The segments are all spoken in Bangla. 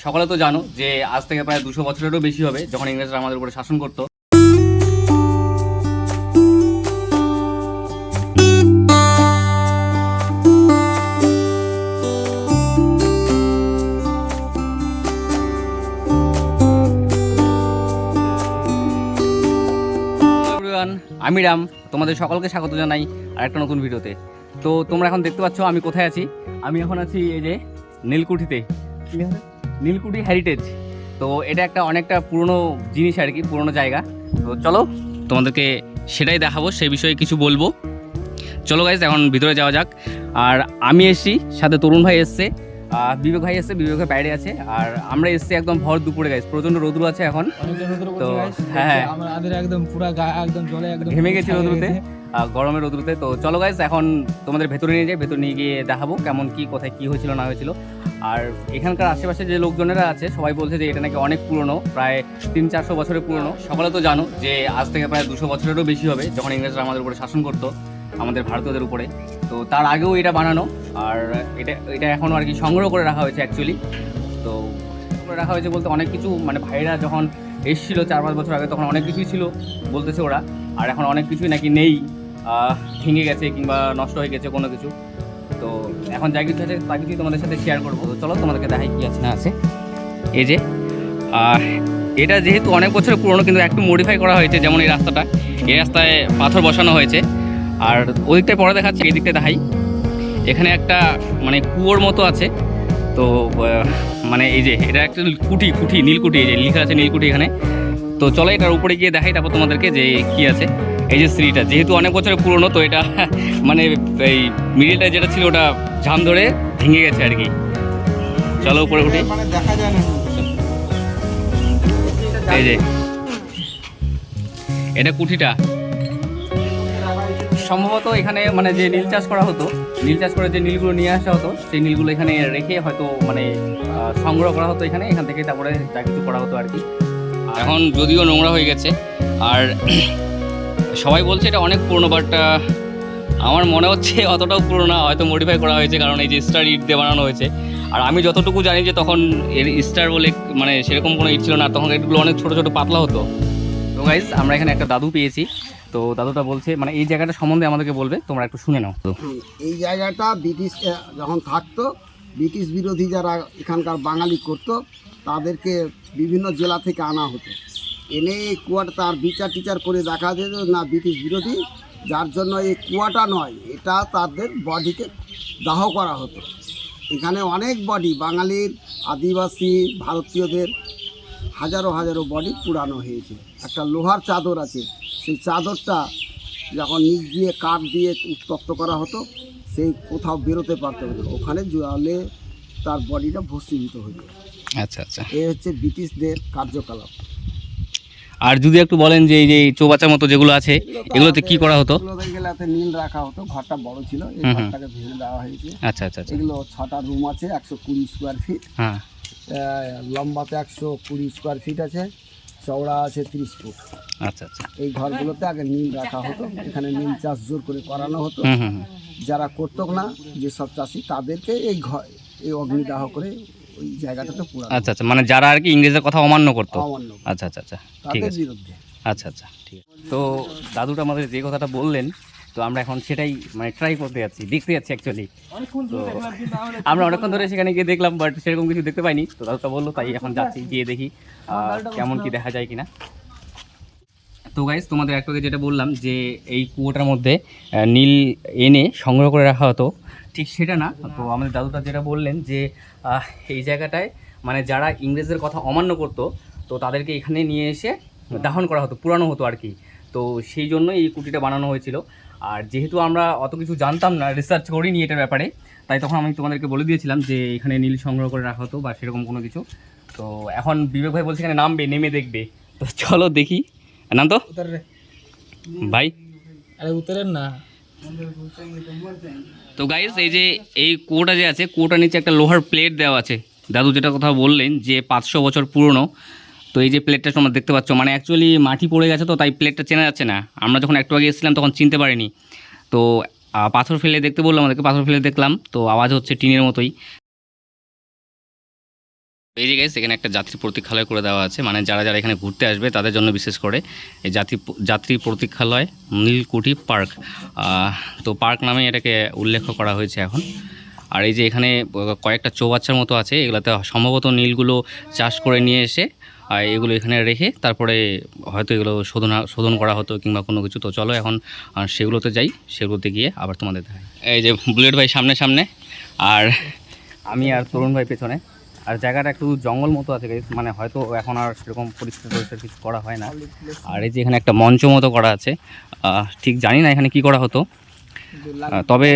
সকলে তো জানো যে আজ থেকে প্রায় 200 বছরেরও বেশি হবে যখন ইংরেজরা আমাদের উপরে শাসন করতো। আমি রাম, তোমাদের সকলকে স্বাগত জানাই আর একটা নতুন ভিডিওতে। তো তোমরা এখন দেখতে পাচ্ছ আমি কোথায় আছি। আমি এখন আছি এই যে নীলকুঠিতে, নীলকুঠি হেরিটেজ। তো এটা একটা অনেকটা পুরনো জিনিস আর কি, পুরনো জায়গা। তো চলো তোমাদেরকে সেটাই দেখাবো, সেই বিষয়ে কিছু বলবো। চলো গাইজ এখন ভিতরে যাওয়া যাক। আর আমি এসছি, সাথে তরুণ ভাই এসছে, বিবেক ভাই এসছে, বিবেকের বাইরে আছে। আর আমরা এসছি একদম ভর দুপুরে গাইজ, প্রচন্ড রোদ্র আছে এখন। তো হ্যাঁ আমাদের একদম পুরো গায়ে একদম জলে একদম ঘেমে গেছি রোদ্রুতে, গরমের রোদ্রুতে। তো চলো গাইজ এখন তোমাদের ভেতরে নিয়ে যাই, ভেতরে নিয়ে গিয়ে দেখাবো কেমন কি, কোথায় কি হয়েছিল না হয়েছিল। আর এখানকার আশেপাশে যে লোকজনেরা আছে সবাই বলছে যে এটা নাকি অনেক পুরনো, প্রায় 300-400 বছরের পুরনো। সকলে তো জানো যে আজ থেকে প্রায় 200 বছরেরও বেশি হবে যখন ইংরেজরা আমাদের উপরে শাসন করতো, আমাদের ভারতীয়দের উপরে। তো তার আগেও এটা বানানো, আর এটা এখনও আর কি সংগ্রহ করে রাখা হয়েছে অ্যাকচুয়ালি। তো করে রাখা হয়েছে বলতে অনেক কিছু, মানে ভাইরা যখন এসেছিল 4-5 বছর আগে তখন অনেক কিছুই ছিল বলতেছে ওরা, আর এখন অনেক কিছুই নাকি নেই, ভেঙে গেছে কিংবা নষ্ট হয়ে গেছে কোনো কিছু। তো এখন যা কিছু আছে তা কিছুই তোমাদের সাথে শেয়ার করবো। তো চলো তোমাদেরকে দেখাই কি আছে না আছে। এই যে এটা যেহেতু অনেক বছরের পুরনো, কিন্তু একটু মডিফাই করা হয়েছে। যেমন এই রাস্তাটা, এই রাস্তায় পাথর বসানো হয়েছে। আর ওদিকটায় পরে দেখাচ্ছে, এই দিকটা দেখাই। এখানে একটা মানে কুয়োর মতো আছে। তো মানে এই যে এটা একটা কুঠি নীলকুঠি, এই যে লেখা আছে নীলকুঠি এখানে। তো চলো এটার উপরে গিয়ে দেখাই তারপর তোমাদেরকে যে কি আছে। এই যে সিঁড়িটা যেহেতু অনেক বছরের পুরনো, তো এটা মানে এই মিডিলটা যেটা ছিল ওটা ঝাম ধরে ভেঙে গেছে আর কি। চলো উপরে উঠি। মানে দেখা যায় না। এই যে এটা কুঠিটা, সম্ভবত এখানে মানে যে নীল চাষ করা হতো, নীল চাষ করে যে নীলগুলো নিয়ে আসা হতো, সেই নীলগুলো এখানে রেখে হয়তো মানে সংগ্রহ করা হতো এখান থেকে, তারপরে যা কিছু করা হতো আর কি। এখন যদিও নোংরা হয়ে গেছে, আর সবাই বলছে এটা অনেক পুরনো, বাট আমার মনে হচ্ছে অতটাও পুরনো না, হয়তো মডিফাই করা হয়েছে, কারণ এই যে স্টার ইট দিয়ে বানানো হয়েছে। আর আমি যতটুকু জানি যে তখন এর স্টার বলে মানে সেরকম কোনো ইট ছিল না, তখন ইটগুলো অনেক ছোটো ছোটো পাতলা হতো। তো গাইজ আমরা এখানে একটা দাদু পেয়েছি। তো দাদুটা বলছে মানে এই জায়গাটা সম্বন্ধে আমাদেরকে বলবে, তোমরা একটু শুনে নাও। তো এই জায়গাটা ব্রিটিশ যখন থাকতো, ব্রিটিশ বিরোধী যারা এখানকার বাঙালি করতো তাদেরকে বিভিন্ন জেলা থেকে আনা হতো, এনে এই কুয়াটা তার বিচার টিচার করে দেখা যেত না ব্রিটিশ বিরোধী, যার জন্য এই কুয়াটা নয়, এটা তাদের বডিকে দাহ করা হতো। এখানে অনেক বডি বাঙালির, আদিবাসী, ভারতীয়দের হাজারো হাজারো বডি পুরানো হয়েছে। একটা লোহার চাদর আছে, সেই চাদরটা যখন নিচ দিয়ে কাঠ দিয়ে উত্তপ্ত করা হতো, সেই কোথাও বেরোতে পারতো না, ওখানে জলে তার বডিটা ভস্মীভূত হতো। আচ্ছা আচ্ছা, এই হচ্ছে ব্রিটিশদের কার্যকলাপ। আর যদি একটু বলেন যে এই যে চৌবাচ্চার মতো যেগুলো আছে এগুলোতে কি করা হতো? এগুলোতে গেলে নীল রাখা হতো, ঘরটা বড় ছিল, এই ঘরটাকে ভেঙে দেওয়া হয়েছে। আচ্ছা আচ্ছা আচ্ছা, এগুলো 6টা রুম আছে, 120 স্কোয়ার ফিট। হ্যাঁ, লম্বাতে 120 স্কোয়ার ফিট আছে, চওড়া আছে 30 ফুট। আচ্ছা আচ্ছা, এই ঘরগুলোতে আগে নীল রাখা হতো, এখানে নীল চাষ জোর করে করানো হতো। যারা করতো না, যেসব চাষি, তাদেরকে এই ঘর এই অগ্নিদাহ করে ওই জায়গাটাতে পুরো। আচ্ছা আচ্ছা, মানে যারা আর কি ইংরেজের কথা অমান্য করতো। আচ্ছা আচ্ছা আচ্ছা, ঠিক তাদের আছে, বিরুদ্ধে। আচ্ছা আচ্ছা ঠিক আছে। তো দাদুটা আমাদের যে কথাটা বললেন, তো আমরা এখন সেটাই মানে ট্রাই করতে যাচ্ছি, দেখতে যাচ্ছি অ্যাকচুয়ালি। তো আমরা অনেকক্ষণ ধরে সেখানে গিয়ে দেখলাম, বাট সেরকম কিছু দেখতে পাইনি। তো দাদুটা বললো, তাই এখন যাচ্ছি, গিয়ে দেখি কেমন কি দেখা যায় কিনা। তো গাইজ তোমাদের একটু আগে যেটা বললাম যে এই কুয়োটার মধ্যে নীল এনে সংগ্রহ করে রাখা হতো, ঠিক সেটা না। তো আমাদের দাদুটা যেটা বললেন যে এই জায়গাটায় মানে যারা ইংরেজদের কথা অমান্য করতো, তো তাদেরকে এখানে নিয়ে এসে দাহন করা হতো, পুরানো হতো আর কি। তো সেই জন্য এই কুটিটা বানানো হয়েছিল। আর যেহেতু আমরা অত কিছু জানতাম না, রিসার্চ করিনি এটার ব্যাপারে, তাই তখন আমি তোমাদেরকে বলে দিয়েছিলাম যে এখানে নীল সংগ্রহ করে রাখা হতো বা সেরকম কোনো কিছু। তো এখন বিবেক ভাই বলছে এখানে নামবে, নেমে দেখবে। তো চলো দেখি। নাম তো ভাই, আরে উতরেন না। তো গাইস এই যে এই কুয়োটা যে আছে, কুয়োটার নিচে একটা লোহার প্লেট দেওয়া আছে। দাদু যেটা কথা বললেন যে 500 বছর পুরনো। তো এই যে প্লেটটা তোমরা দেখতে পাচ্ছ, মানে অ্যাকচুয়ালি মাটি পড়ে গেছে, তো তাই প্লেটটা চেনা যাচ্ছে না। আমরা যখন একটু আগে এসেছিলাম তখন চিনতে পারিনি। তো পাথর ফেলে দেখতে বললাম আমাদেরকে, পাথর ফেলে দেখলাম, তো আওয়াজ হচ্ছে টিনের মতোই। এই যে গাইস এখানে একটা যাত্রী প্রতীক্ষালয় করে দেওয়া আছে, মানে যারা যারা এখানে ঘুরতে আসবে তাদের জন্য বিশেষ করে এই যাত্রী প্রতীক্ষালয় নীলকুঠি পার্ক। তো পার্ক নামে এটাকে উল্লেখ করা হয়েছে এখন। আর এই যে এখানে কয়েকটা চৌবাচ্চার মতো আছে, এগুলোতে সম্ভবত নীলগুলো চাষ করে নিয়ে এসে এগুলো এখানে রেখে তারপরে হয়তো এগুলো শোধন করা হতো কিংবা কোনো কিছু। তো চলো এখন সেগুলোতে যাই, সেগুলোতে গিয়ে আবার তোমাদের দেখাই। এই যে বুলেট ভাই সামনে সামনে আর আমি আর তরুণ ভাই পেছনে। আর জায়গাটা একটু জঙ্গল মতো আছে গাইস, মানে হয়তো এখন আর সেরকম পরিষ্কার কিছু করা হয় না। আর এই যে এখানে একটা মঞ্চ মতো করা আছে, ঠিক জানি না এখানে কি করা হতো, তবে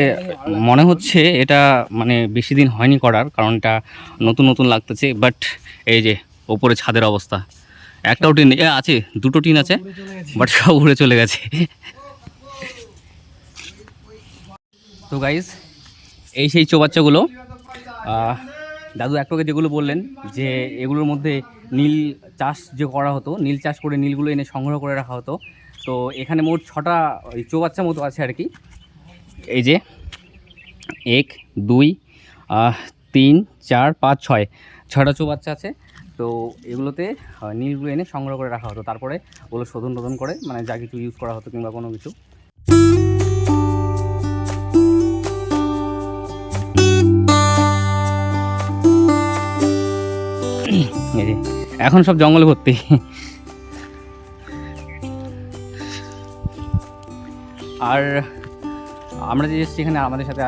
মনে হচ্ছে এটা মানে বেশি দিন হয়নি করার, কারণ এটা নতুন নতুন লাগতেছে। বাট এই যে ওপরে ছাদের অবস্থা, একটাও টিন আছে, দুটো টিন আছে, বাট সব উড়ে চলে গেছে। তো গাইস এই সেই চৌবাচ্চাগুলো, দাদু একটুকে যেগুলো বললেন যে এগুলোর মধ্যে নীল চাষ যে করা হতো, নীল চাষ করে নীলগুলো এনে সংগ্রহ করে রাখা হতো। তো এখানে মোট 6টা ওই চৌবাচ্চা মতো আছে আর কি। এই যে 1 2 3 4 5 6টা চৌবাচ্চা আছে। তো এগুলোতে নীলগুলো এনে সংগ্রহ করে রাখা হতো, তারপরে ওগুলো শোধন করে মানে যা কিছু ইউজ করা হতো কিংবা কোনো কিছু। এখন সব জঙ্গলে ভর্তি। আর আমরা যে এসেছি এখানে আমাদের সাথে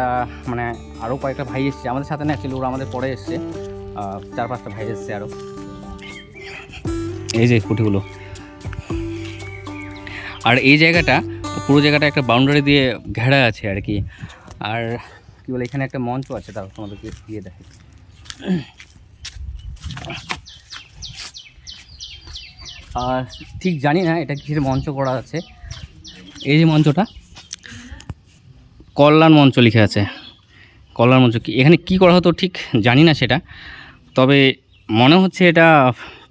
মানে আরও কয়েকটা ভাই এসছে আমাদের সাথে, না অ্যাকচুয়ালি ওরা আমাদের পরে এসছে, 4-5টা ভাই এসছে আরও। এই যে কুঠিগুলো, আর এই জায়গাটা পুরো জায়গাটা একটা বাউন্ডারি দিয়ে ঘেরা আছে আর কি। আর কি বলে এখানে একটা মঞ্চ আছে, তার তোমাদেরকে দিয়ে দেখে। ঠিক জানি না এটা কিসের মঞ্চ করা আছে। এই যে মঞ্চটা কল্যাণ মঞ্চ লিখে আছে, কল্যাণ মঞ্চ। কি এখানে কি করা হতো ঠিক জানি না সেটা, তবে মনে হচ্ছে এটা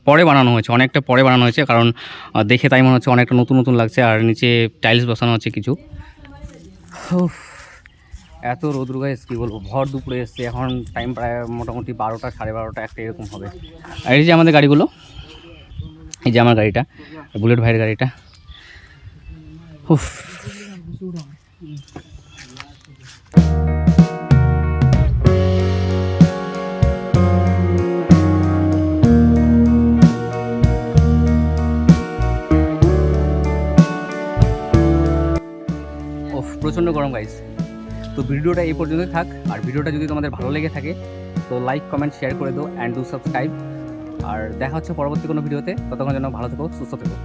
পরে বানানো হয়েছে, অনেকটা পরে বানানো হয়েছে, কারণ দেখে তাই মনে হচ্ছে অনেকটা নতুন নতুন লাগছে। আর নিচে টাইলস বসানো আছে কিছু। এত রোদ গাইস কী বলবো, ভর দুপুরে এসছে, এখন টাইম প্রায় মোটামুটি 12টা 12:30 একটা এরকম হবে। আর এই যে আমাদের গাড়িগুলো, এই যে আমার গাড়িটা, বুলেট ভাইয়ের গাড়িটা। প্রচণ্ড গরম গাইস। তো ভিডিওটা এই পর্যন্তই থাক। আর ভিডিওটা যদি তোমাদের ভালো লেগে থাকে তো লাইক কমেন্ট শেয়ার করে দাও অ্যান্ড ডু সাবস্ক্রাইব। আর দেখা হচ্ছে পরবর্তী কোনো ভিডিওতে, ততক্ষণ যেন ভালো থেকো, সুস্থ থেকো।